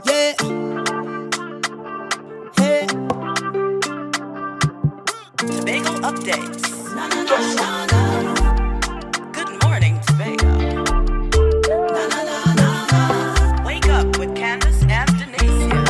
Yeah, hey. Tobago updates. Na na na na na. Good morning, Tobago. Na na na na na. Wake up with Candace and Denicia.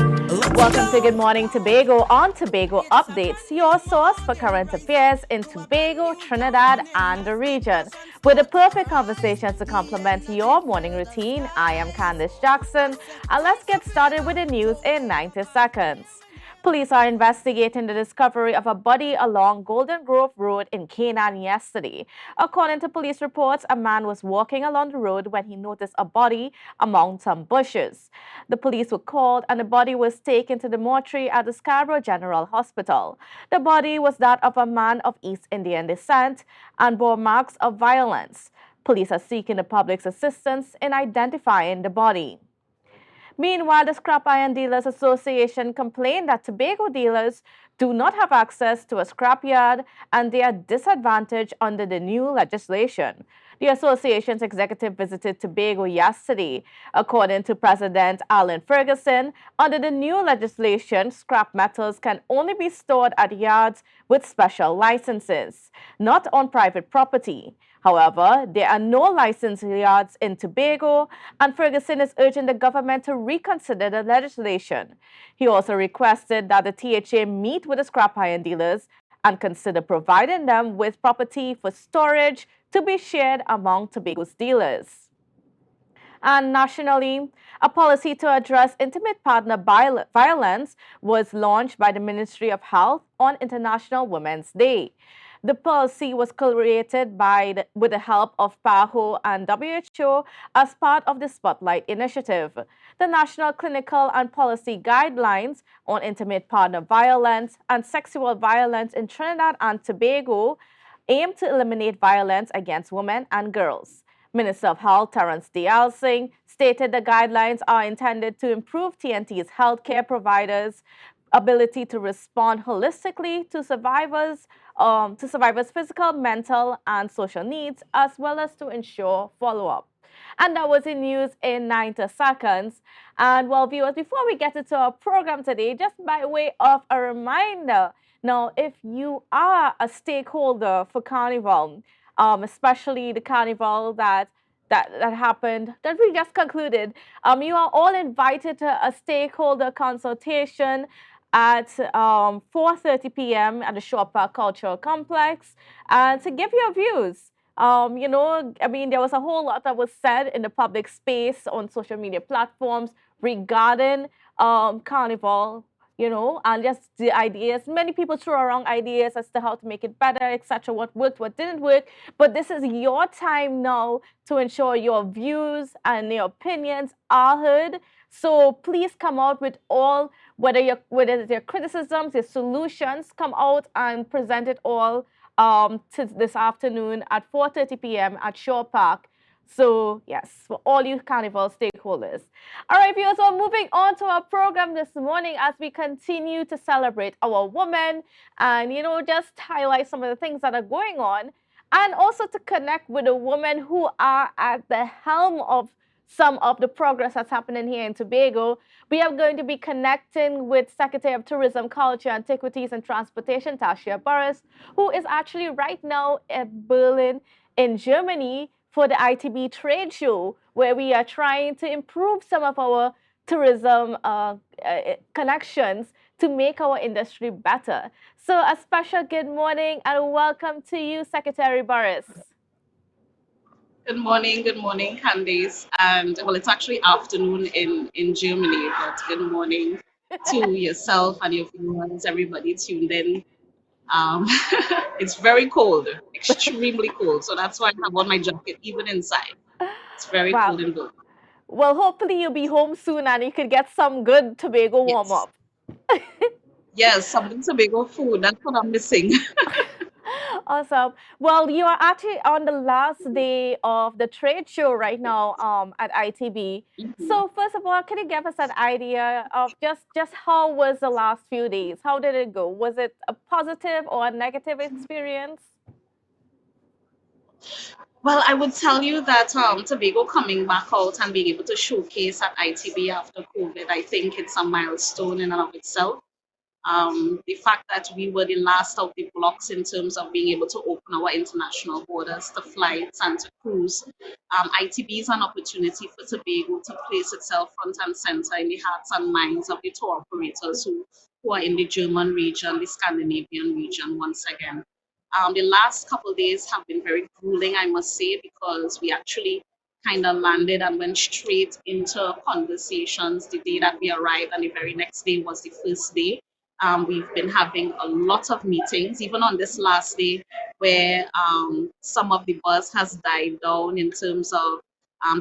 Welcome to Good Morning Tobago on Tobago Updates, your source for current affairs in Tobago, Trinidad, and the region. With the perfect conversations to complement your morning routine, I am Candace Jackson, and let's get started with the news in 90 seconds. Police are investigating the discovery of a body along Golden Grove Road in Canaan yesterday. According to police reports, a man was walking along the road when he noticed a body among some bushes. The police were called and the body was taken to the mortuary at the Scarborough General Hospital. The body was that of a man of East Indian descent and bore marks of violence. Police are seeking the public's assistance in identifying the body. Meanwhile, the Scrap Iron Dealers Association complained that Tobago dealers do not have access to a scrapyard and they are disadvantaged under the new legislation. The association's executive visited Tobago yesterday. According to President Alan Ferguson, under the new legislation, scrap metals can only be stored at yards with special licenses, not on private property. However, there are no licensed yards in Tobago, and Ferguson is urging the government to reconsider the legislation. He also requested that the THA meet with the scrap iron dealers and consider providing them with property for storage to be shared among Tobago's dealers. And nationally, a policy to address intimate partner violence was launched by the Ministry of Health on International Women's Day. The policy was created with the help of PAHO and WHO as part of the Spotlight Initiative. The National Clinical and Policy Guidelines on Intimate Partner Violence and Sexual Violence in Trinidad and Tobago aim to eliminate violence against women and girls. Minister of Health Terence Dayal Singh stated the guidelines are intended to improve TNT's healthcare providers' ability to respond holistically to survivors' physical, mental, and social needs, as well as to ensure follow-up. And that was in news in 90 seconds. And well, viewers, before we get into our program today, just by way of a reminder, now, if you are a stakeholder for Carnival, especially the Carnival that happened, that we just concluded, you are all invited to a stakeholder consultation at 4:30 p.m. at the Shore Park Cultural Complex to give your views. There was a whole lot that was said in the public space on social media platforms regarding Carnival, and just the ideas. Many people throw around ideas as to how to make it better, etc., what worked, what didn't work. But this is your time now to ensure your views and your opinions are heard. So please come out with all, whether it's your criticisms, your solutions, come out and present it all to this afternoon at 4:30 p.m. at Shore Park. So, yes, for all you Carnival stakeholders. All right, viewers, so moving on to our program this morning as we continue to celebrate our women and, just highlight some of the things that are going on and also to connect with the women who are at the helm of some of the progress that's happening here in Tobago. We are going to be connecting with Secretary of Tourism, Culture, Antiquities and Transportation, Tashia Burris, who is actually right now at Berlin in Germany for the ITB trade show, where we are trying to improve some of our tourism connections to make our industry better. So a special good morning and welcome to you, Secretary Burris. Good morning, Candace. And well, it's actually afternoon in Germany, but good morning to yourself and your viewers, everybody tuned in. It's very cold, extremely cold. So that's why I have on my jacket even inside. It's very Wow. cold and blue. Well, hopefully you'll be home soon and you could get some good Tobago warm up. Yes, something Tobago food. That's what I'm missing. Awesome. Well, you are actually on the last day of the trade show right now at ITB. So first of all, can you give us an idea of just how was the last few days? How did it go? Was it a positive or a negative experience? Well, I would tell you that Tobago coming back out and being able to showcase at ITB after COVID, I think it's a milestone in and of itself. The fact that we were the last of the blocks in terms of being able to open our international borders to flights and to cruise. ITB is an opportunity for Tobago to place itself front and center in the hearts and minds of the tour operators who are in the German region, the Scandinavian region once again. The last couple of days have been very grueling, I must say, because we actually kind of landed and went straight into conversations the day that we arrived, and the very next day was the first day. We've been having a lot of meetings, even on this last day, where some of the buzz has died down in terms of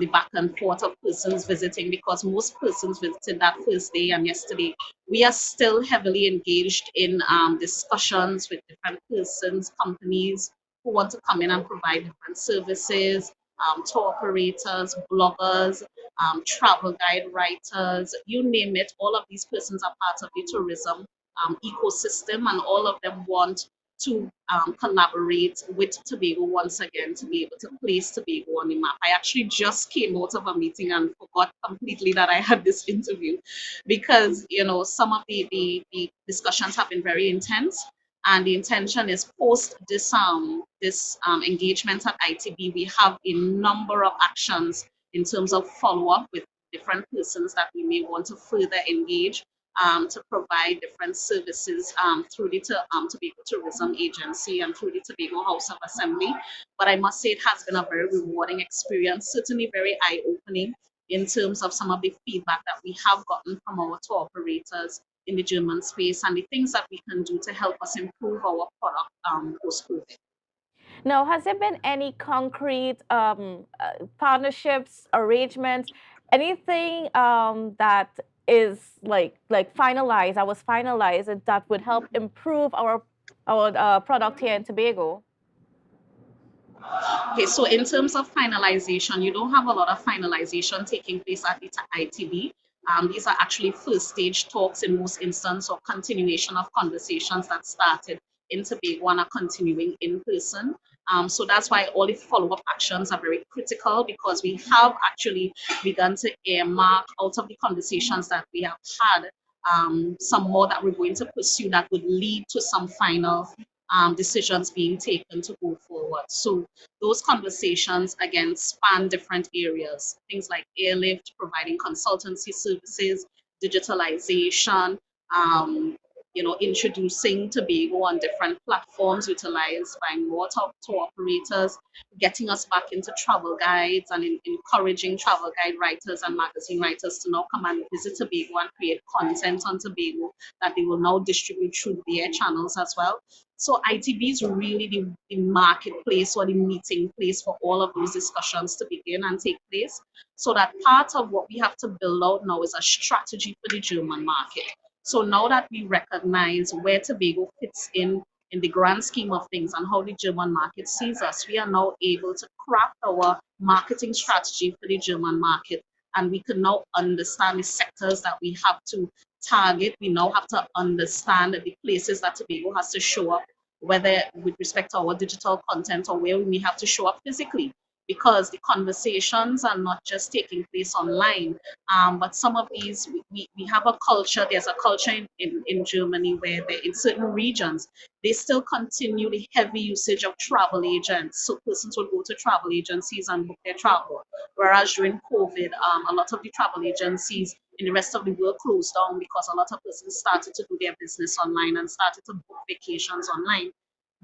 the back and forth of persons visiting, because most persons visited that first day and yesterday. We are still heavily engaged in discussions with different persons, companies who want to come in and provide different services, tour operators, bloggers, travel guide writers, you name it. All of these persons are part of the tourism ecosystem, and all of them want to collaborate with Tobago once again to be able to place Tobago on the map. I actually just came out of a meeting and forgot completely that I had this interview, because some of the discussions have been very intense, and the intention is post this engagement at ITB, we have a number of actions in terms of follow up with different persons that we may want to further engage to provide different services through the Tobago Tourism Agency and through the Tobago House of Assembly. But I must say it has been a very rewarding experience, certainly very eye-opening in terms of some of the feedback that we have gotten from our tour operators in the German space, and the things that we can do to help us improve our product post-COVID. Now, has there been any concrete partnerships, arrangements, anything that is like finalized, that was finalized, and that would help improve our product here in Tobago? Okay, so in terms of finalization, you don't have a lot of finalization taking place at the ITB. These are actually first stage talks in most instances, or continuation of conversations that started in Tobago and are continuing in person. So that's why all the follow-up actions are very critical, because we have actually begun to earmark out of the conversations that we have had some more that we're going to pursue that would lead to some final decisions being taken to go forward. So those conversations again span different areas, things like airlift, providing consultancy services, digitalization, introducing Tobago on different platforms utilized by more tour operators, getting us back into travel guides, and encouraging travel guide writers and magazine writers to now come and visit Tobago and create content on Tobago that they will now distribute through their channels as well. So ITB is really the marketplace or the meeting place for all of those discussions to begin and take place. So that part of what we have to build out now is a strategy for the German market. So now that we recognize where Tobago fits in the grand scheme of things and how the German market sees us, we are now able to craft our marketing strategy for the German market. And we can now understand the sectors that we have to target. We now have to understand the places that Tobago has to show up, whether with respect to our digital content or where we may have to show up physically, because the conversations are not just taking place online, but some of these, we have a culture, there's a culture in Germany where in certain regions, they still continue the heavy usage of travel agents. So persons will go to travel agencies and book their travel. Whereas during COVID, a lot of the travel agencies in the rest of the world closed down because a lot of persons started to do their business online and started to book vacations online.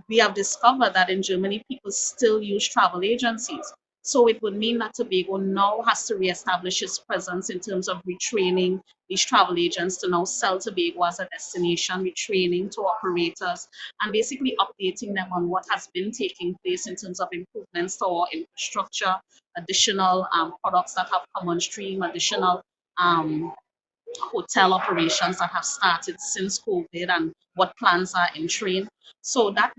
We have discovered that in Germany, people still use travel agencies. So it would mean that Tobago now has to reestablish its presence in terms of retraining these travel agents to now sell Tobago as a destination, retraining to operators, and basically updating them on what has been taking place in terms of improvements to our infrastructure, additional products that have come on stream, additional hotel operations that have started since COVID, and what plans are in train. So that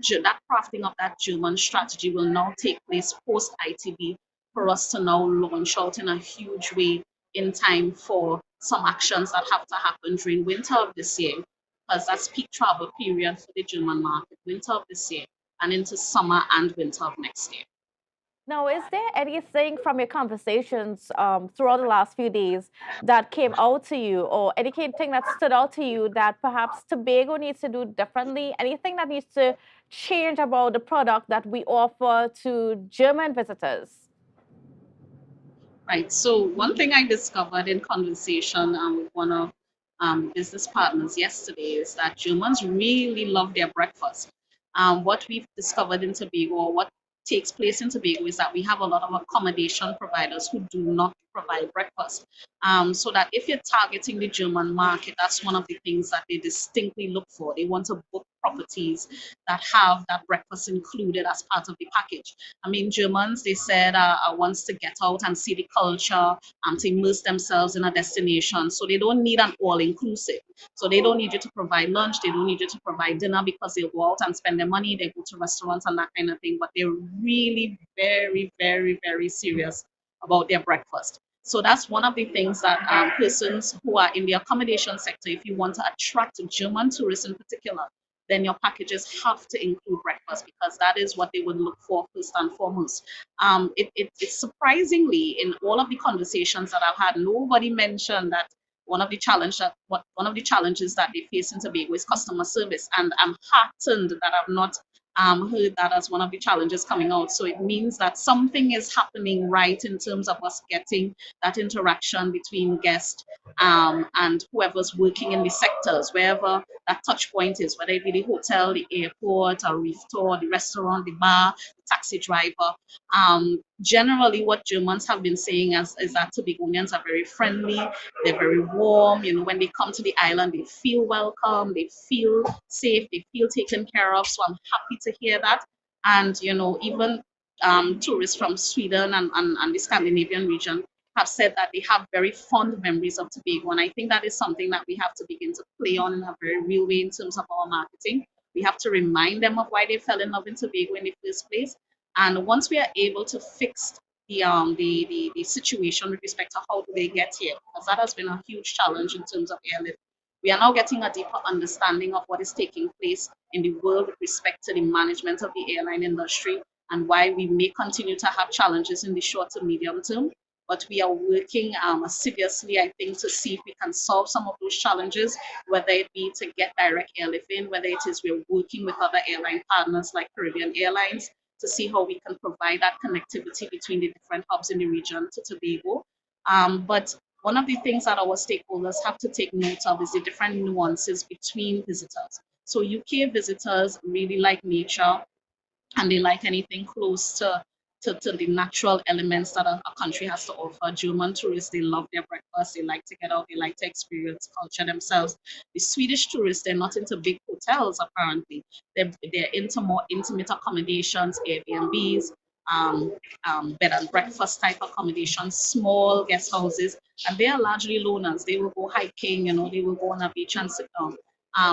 crafting of that German strategy will now take place post ITB for us to now launch out in a huge way in time for some actions that have to happen during winter of this year, because that's peak travel period for the German market, winter of this year and into summer and winter of next year. Now, is there anything from your conversations throughout the last few days that came out to you, or anything that stood out to you that perhaps Tobago needs to do differently? Anything that needs to change about the product that we offer to German visitors? Right. So one thing I discovered in conversation with one of business partners yesterday is that Germans really love their breakfast. What we've discovered in Tobago, or what takes place in Tobago, is that we have a lot of accommodation providers who do not provide breakfast. So that if you're targeting the German market, that's one of the things that they distinctly look for. They want to book properties that have that breakfast included as part of the package. I mean, Germans, they said, wants to get out and see the culture, to immerse themselves in a destination. So they don't need an all-inclusive. So they don't need you to provide lunch. They don't need you to provide dinner, because they'll go out and spend their money. They go to restaurants and that kind of thing. But they're really very, very, very serious about their breakfast. So that's one of the things that persons who are in the accommodation sector, if you want to attract German tourists in particular, then your packages have to include breakfast, because that is what they would look for first and foremost. It's surprisingly, in all of the conversations that I've had, nobody mentioned that one of the challenges that they face in Tobago is customer service, and I'm heartened that I've not heard that as one of the challenges coming out. So it means that something is happening right in terms of us getting that interaction between guests and whoever's working in the sectors, wherever that touch point is, whether it be the hotel, the airport, a reef tour, the restaurant, the bar, the taxi driver. Generally, what Germans have been saying is that Tobagonians are very friendly, they're very warm. You know, when they come to the island, they feel welcome, they feel safe, they feel taken care of. So I'm happy to hear that. And, you know, even tourists from Sweden and the Scandinavian region have said that they have very fond memories of Tobago. And I think that is something that we have to begin to play on in a very real way in terms of our marketing. We have to remind them of why they fell in love in Tobago in the first place. And once we are able to fix the situation with respect to how do they get here, because that has been a huge challenge in terms of airlift. We are now getting a deeper understanding of what is taking place in the world with respect to the management of the airline industry, and why we may continue to have challenges in the short to medium term. But we are working assiduously, I think, to see if we can solve some of those challenges, whether it be to get direct airlift in, whether it is we're working with other airline partners like Caribbean Airlines to see how we can provide that connectivity between the different hubs in the region to Tobago. But one of the things that our stakeholders have to take note of is the different nuances between visitors. So UK visitors really like nature, and they like anything close to the natural elements that a country has to offer. German tourists, they love their breakfast, they like to get out, they like to experience culture themselves. The Swedish tourists, they're not into big hotels apparently. They're into more intimate accommodations, Airbnbs, bed and breakfast type accommodations, small guest houses, and they are largely loners. They will go hiking, you know, they will go on a beach and sit down.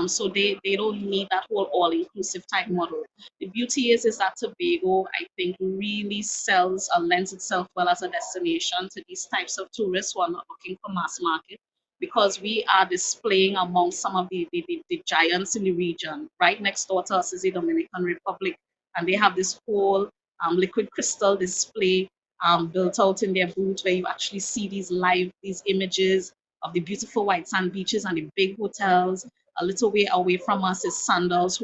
So they don't need that whole all-inclusive type model. The beauty is that Tobago, I think, really sells or lends itself well as a destination to these types of tourists who are not looking for mass market, because we are displaying among some of the giants in the region. Right next door to us is the Dominican Republic, and they have this whole liquid crystal display built out in their booth, where you actually see these images of the beautiful white sand beaches and the big hotels. A little way away from us is Sandals,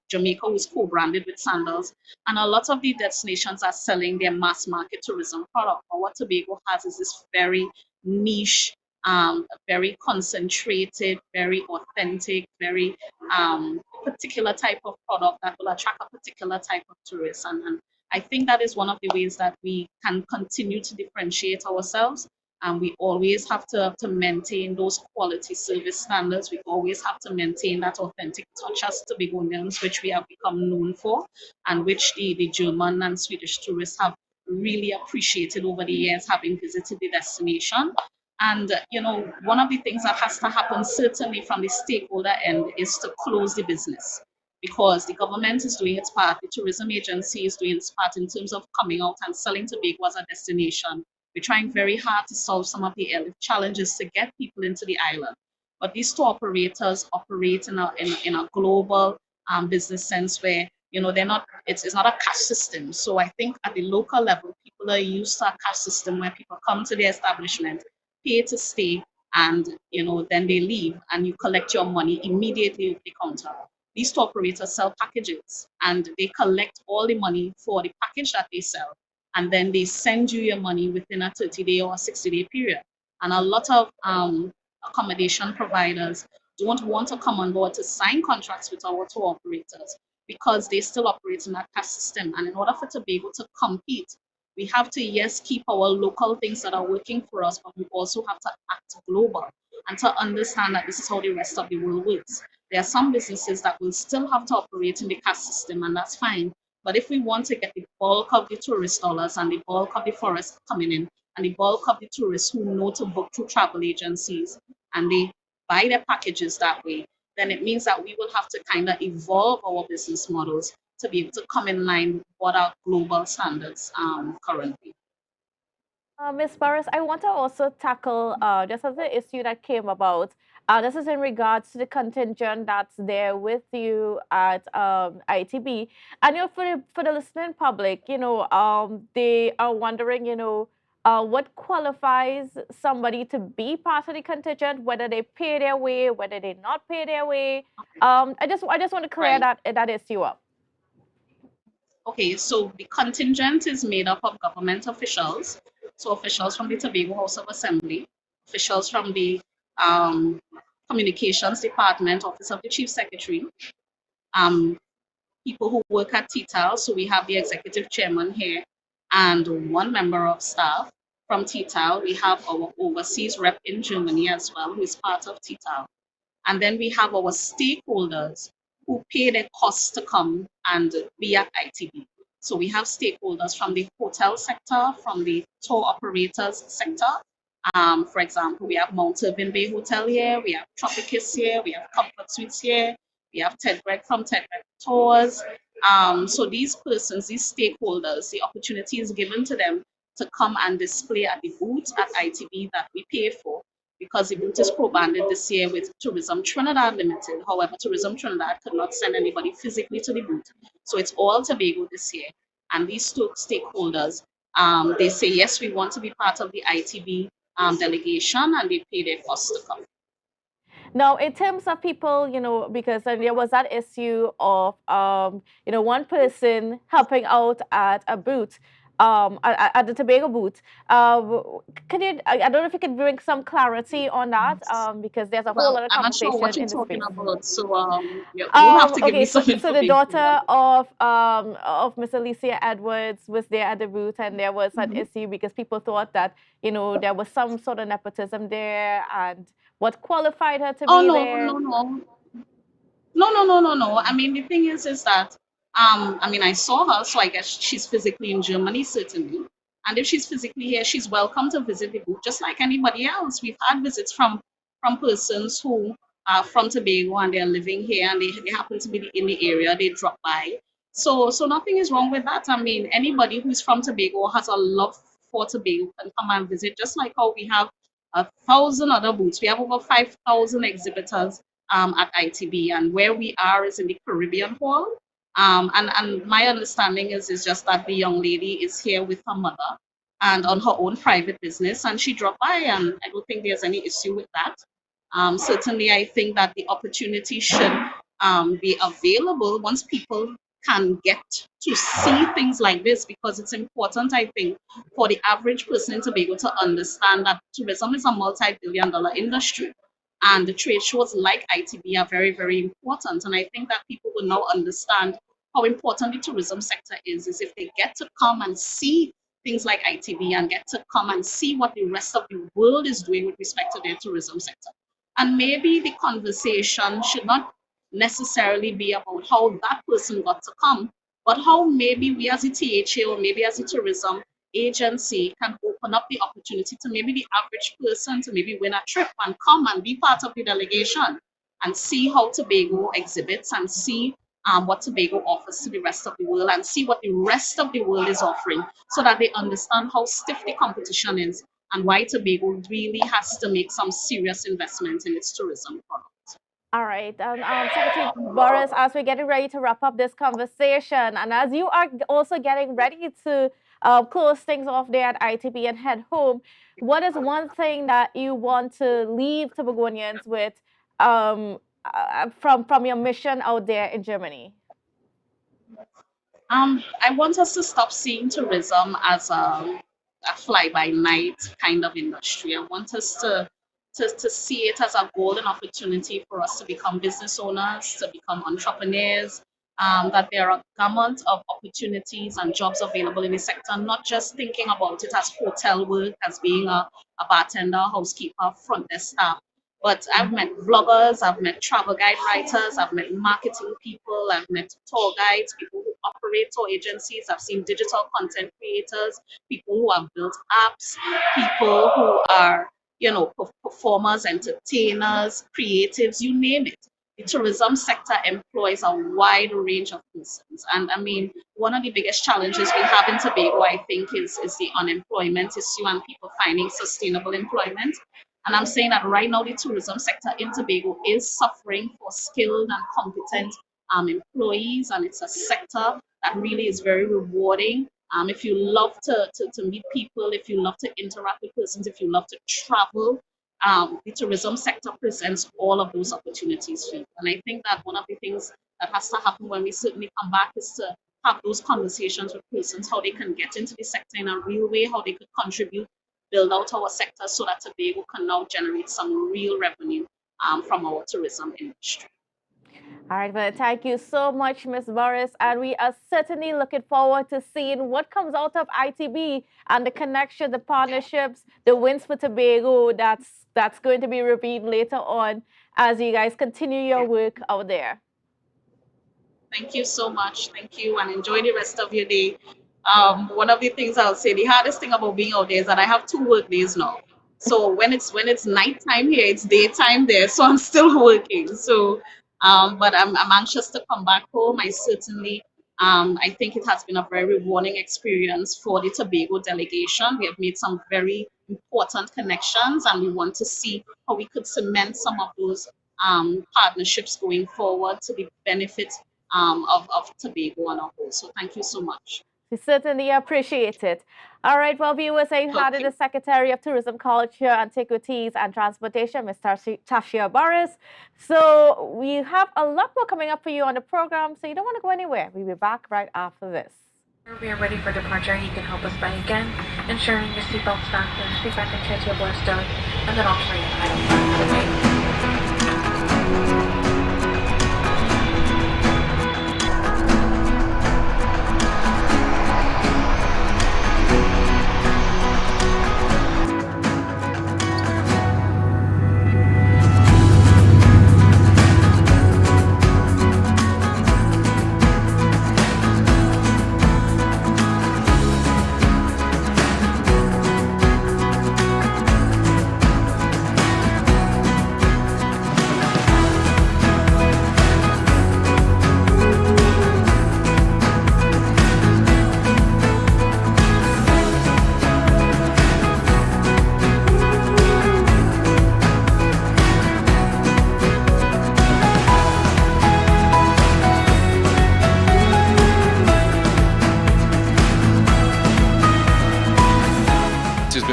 Jamaica, who's co-branded with Sandals. And a lot of the destinations are selling their mass market tourism product. But what Tobago has is this very niche, very concentrated, very authentic, very particular type of product that will attract a particular type of tourist. And I think that is one of the ways that we can continue to differentiate ourselves. And we always have to maintain those quality service standards. We always have to maintain that authentic touch as Tobagonians, which we have become known for, and which the German and Swedish tourists have really appreciated over the years, having visited the destination. And, you know, one of the things that has to happen, certainly from the stakeholder end, is to close the business, because the government is doing its part, the tourism agency is doing its part in terms of coming out and selling Tobago as a destination. We're trying very hard to solve some of the challenges to get people into the island. But these tour operators operate in a global business sense, where they're not, it's not a cash system. So I think at the local level, people are used to a cash system where people come to the establishment, pay to stay, and then they leave and you collect your money immediately at the counter. These tour operators sell packages and they collect all the money for the package that they sell, and then they send you your money within a 30-day or 60-day period. And a lot of accommodation providers don't want to come on board to sign contracts with our tour operators because they still operate in that cash system. And in order for Tobago to compete, we have to, yes, keep our local things that are working for us, but we also have to act global and to understand that this is how the rest of the world works. There are some businesses that will still have to operate in the cash system, and that's fine. But if we want to get the bulk of the tourist dollars and the bulk of the forest coming in, and the bulk of the tourists who know to book through travel agencies and they buy their packages that way, then it means that we will have to kind of evolve our business models to be able to come in line with what our global standards currently. Ms. Burris, I want to also tackle just as the issue that came about. This is in regards to the contingent that's there with you at ITB. And for the listening public, they are wondering, what qualifies somebody to be part of the contingent, whether they pay their way, whether they not pay their way. I just want to clear Right. that issue up. Okay, so the contingent is made up of government officials, so officials from the Tobago House of Assembly, officials from the um, Communications Department, Office of the Chief Secretary, um, people who work at TTAL. So we have the executive chairman here and one member of staff from TTAL. We have our overseas rep in Germany as well, who is part of TTAL. And then we have our stakeholders who pay their costs to come and be at ITB. So we have stakeholders from the hotel sector, from the tour operators sector. For example, we have Mount Irving Bay Hotel here, we have Tropicus here, we have Comfort Suites here, we have Ted Greg from Ted Greg Tours. So these persons, these stakeholders, the opportunity is given to them to come and display at the booth at ITB that we pay for, because the booth is co-branded this year with Tourism Trinidad Limited. However, Tourism Trinidad could not send anybody physically to the booth. So it's all Tobago this year. And these two stakeholders, they say, yes, we want to be part of the ITB delegation, and they pay their costs to come. Now, in terms of people, because there was that issue of, one person helping out at a booth, at the Tobago booth. Could you, I don't know if you could bring some clarity on that, because there's a whole Well, lot of I'm not sure conversation what you're in the talking space. about, so you'll have to give Okay, me some so the information. daughter of Miss Alicia Edwards was there at the booth, and there was an issue because people thought that there was some sort of nepotism there, and what qualified her to Oh be no, there. no, no. No. I mean, the thing is that I mean, I saw her, so I guess she's physically in Germany, certainly. And if she's physically here, she's welcome to visit the booth, just like anybody else. We've had visits from persons who are from Tobago and they're living here and they happen to be in the area. They drop by. So nothing is wrong with that. I mean, anybody who's from Tobago has a love for Tobago can come and visit, just like how we have 1,000 other booths. We have over 5,000 exhibitors at ITB, and where we are is in the Caribbean Hall. And my understanding is just that the young lady is here with her mother and on her own private business, and she dropped by, and I don't think there's any issue with that. Certainly, I think that the opportunity should be available once people can get to see things like this, because it's important, I think, for the average person in Tobago to understand that tourism is a multi-billion-dollar industry. And the trade shows like ITB are very, very important. And I think that people will now understand how important the tourism sector is if they get to come and see things like ITB and get to come and see what the rest of the world is doing with respect to their tourism sector. And maybe the conversation should not necessarily be about how that person got to come, but how maybe we as a THA or maybe as a tourism agency can open up the opportunity to maybe the average person to maybe win a trip and come and be part of the delegation and see how Tobago exhibits and see what Tobago offers to the rest of the world and see what the rest of the world is offering, so that they understand how stiff the competition is and why Tobago really has to make some serious investment in its tourism product. All right, Secretary Burris, as we're getting ready to wrap up this conversation, and as you are also getting ready to close things off there at ITB and head home, what is one thing that you want to leave Tobagonians with from your mission out there in Germany? I want us to stop seeing tourism as a fly-by-night kind of industry. I want us to see it as a golden opportunity for us to become business owners, to become entrepreneurs, that there are a gamut of opportunities and jobs available in the sector, not just thinking about it as hotel work, as being a bartender, housekeeper, front desk staff. But I've met bloggers, I've met travel guide writers, I've met marketing people, I've met tour guides, people who operate tour agencies, I've seen digital content creators, people who have built apps, people who are, performers, entertainers, creatives, you name it. The tourism sector employs a wide range of persons. And I mean, one of the biggest challenges we have in Tobago, I think, is the unemployment issue and people finding sustainable employment. And I'm saying that right now the tourism sector in Tobago is suffering for skilled and competent employees, and it's a sector that really is very rewarding. If you love to meet people, if you love to interact with persons, if you love to travel, the tourism sector presents all of those opportunities for you. And I think that one of the things that has to happen when we certainly come back is to have those conversations with persons, how they can get into the sector in a real way, how they could contribute, build out our sector so that Tobago can now generate some real revenue from our tourism industry. All right, well, thank you so much, Ms. Burris, and we are certainly looking forward to seeing what comes out of ITB and the connection, the partnerships, the wins for Tobago that's going to be revealed later on as you guys continue your work out there. Thank you so much. Thank you, and enjoy the rest of your day. One of the things I'll say, the hardest thing about being out there is that I have 2 work days now. So when it's nighttime here, it's daytime there. So I'm still working. So, but I'm anxious to come back home. I certainly, I think it has been a very rewarding experience for the Tobago delegation. We have made some very important connections, and we want to see how we could cement some of those partnerships going forward to the benefit of Tobago on our whole. So thank you so much. We certainly appreciate it. All right, well, viewers, I had the Secretary of Tourism, Culture, Antiquities and Transportation, Ms. Tashia Burris. So we have a lot more coming up for you on the program, so you don't want to go anywhere. We'll be back right after this. We are ready for departure. You can help us by again ensuring your seatbelt fastened, seatback and chair to your blast dog, and then altering your idle flag for the day.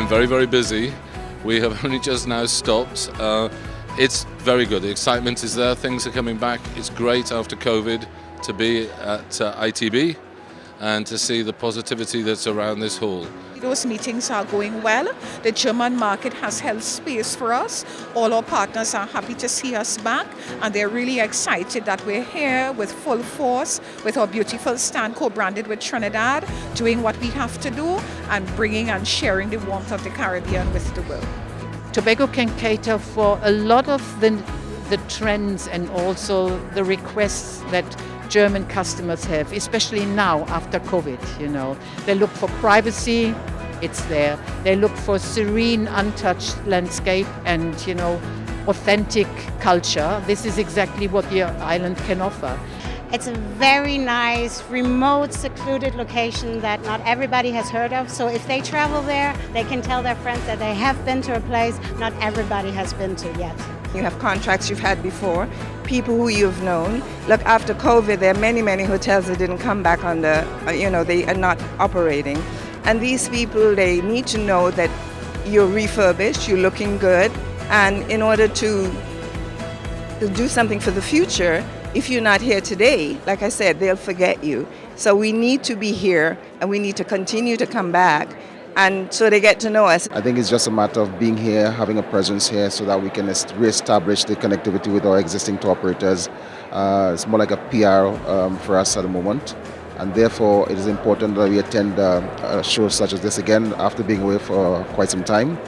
Very, very busy. We have only just now stopped. It's very good. The excitement is there. Things are coming back. It's great after COVID to be at ITB and to see the positivity that's around this hall. Those meetings are going well. The German market has held space for us. All our partners are happy to see us back, and they're really excited that we're here with full force with our beautiful stand co-branded with Trinidad, doing what we have to do and bringing and sharing the warmth of the Caribbean with the world. Tobago can cater for a lot of the trends and also the requests that German customers have, especially now after COVID, They look for privacy, it's there. They look for serene, untouched landscape and, authentic culture. This is exactly what the island can offer. It's a very nice, remote, secluded location that not everybody has heard of. So if they travel there, they can tell their friends that they have been to a place not everybody has been to yet. You have contracts you've had before, people who you've known. Look, after COVID, there are many, many hotels that didn't come back on the, they are not operating. And these people, they need to know that you're refurbished, you're looking good, and in order to do something for the future, if you're not here today, like I said, they'll forget you. So we need to be here, and we need to continue to come back, and so they get to know us. I think it's just a matter of being here, having a presence here, so that we can reestablish the connectivity with our existing tour operators. It's more like a PR for us at the moment, and therefore it is important that we attend shows such as this again after being away for quite some time.